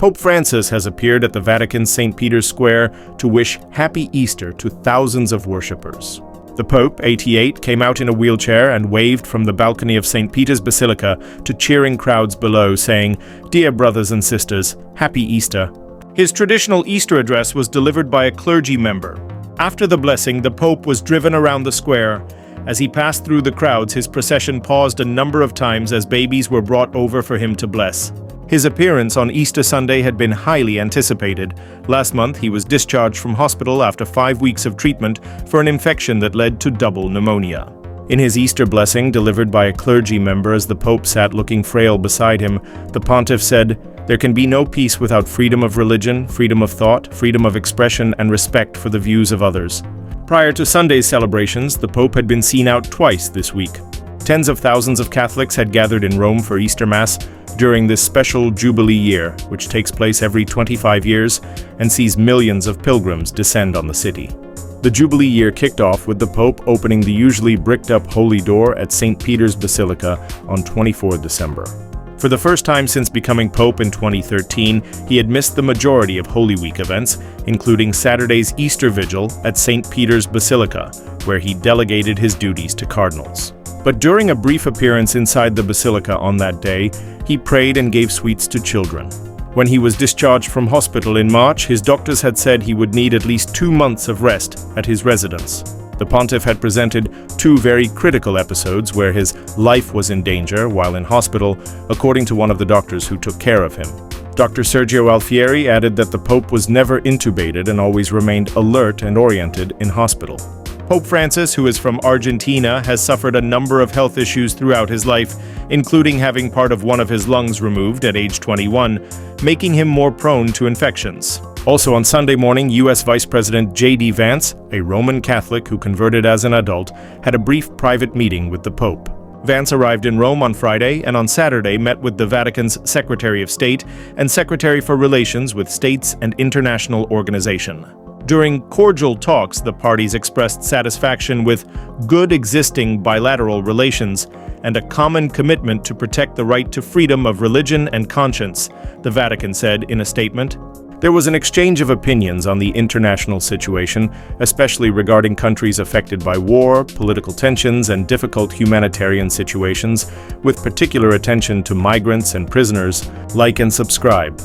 Pope Francis has appeared at the Vatican's St. Peter's Square to wish Happy Easter to thousands of worshippers. The Pope, 88, came out in a wheelchair and waved from the balcony of St. Peter's Basilica to cheering crowds below, saying, "Dear brothers and sisters, Happy Easter." His traditional Easter address was delivered by a clergy member. After the blessing, the Pope was driven around the square. As he passed through the crowds, his procession paused a number of times as babies were brought over for him to bless. His appearance on Easter Sunday had been highly anticipated. Last month, he was discharged from hospital after 5 weeks of treatment for an infection that led to double pneumonia. In his Easter blessing, delivered by a clergy member as the Pope sat looking frail beside him, the pontiff said, "There can be no peace without freedom of religion, freedom of thought, freedom of expression, and respect for the views of others." Prior to Sunday's celebrations, the Pope had been seen out twice this week. Tens of thousands of Catholics had gathered in Rome for Easter Mass during this special Jubilee year, which takes place every 25 years and sees millions of pilgrims descend on the city. The Jubilee year kicked off with the Pope opening the usually bricked-up Holy Door at St. Peter's Basilica on 24 December. For the first time since becoming Pope in 2013, he had missed the majority of Holy Week events, including Saturday's Easter Vigil at St. Peter's Basilica, where he delegated his duties to cardinals. But during a brief appearance inside the Basilica on that day, he prayed and gave sweets to children. When he was discharged from hospital in March, his doctors had said he would need at least 2 months of rest at his residence. The pontiff had presented 2 very critical episodes where his life was in danger while in hospital, according to one of the doctors who took care of him. Dr. Sergio Alfieri added that the Pope was never intubated and always remained alert and oriented in hospital. Pope Francis, who is from Argentina, has suffered a number of health issues throughout his life, including having part of one of his lungs removed at age 21, making him more prone to infections. Also on Sunday morning, U.S. Vice President J.D. Vance, a Roman Catholic who converted as an adult, had a brief private meeting with the Pope. Vance arrived in Rome on Friday and on Saturday met with the Vatican's Secretary of State and Secretary for Relations with States and International Organization. During cordial talks, the parties expressed satisfaction with good existing bilateral relations and a common commitment to protect the right to freedom of religion and conscience, the Vatican said in a statement. There was an exchange of opinions on the international situation, especially regarding countries affected by war, political tensions, and difficult humanitarian situations, with particular attention to migrants and prisoners. Like and subscribe.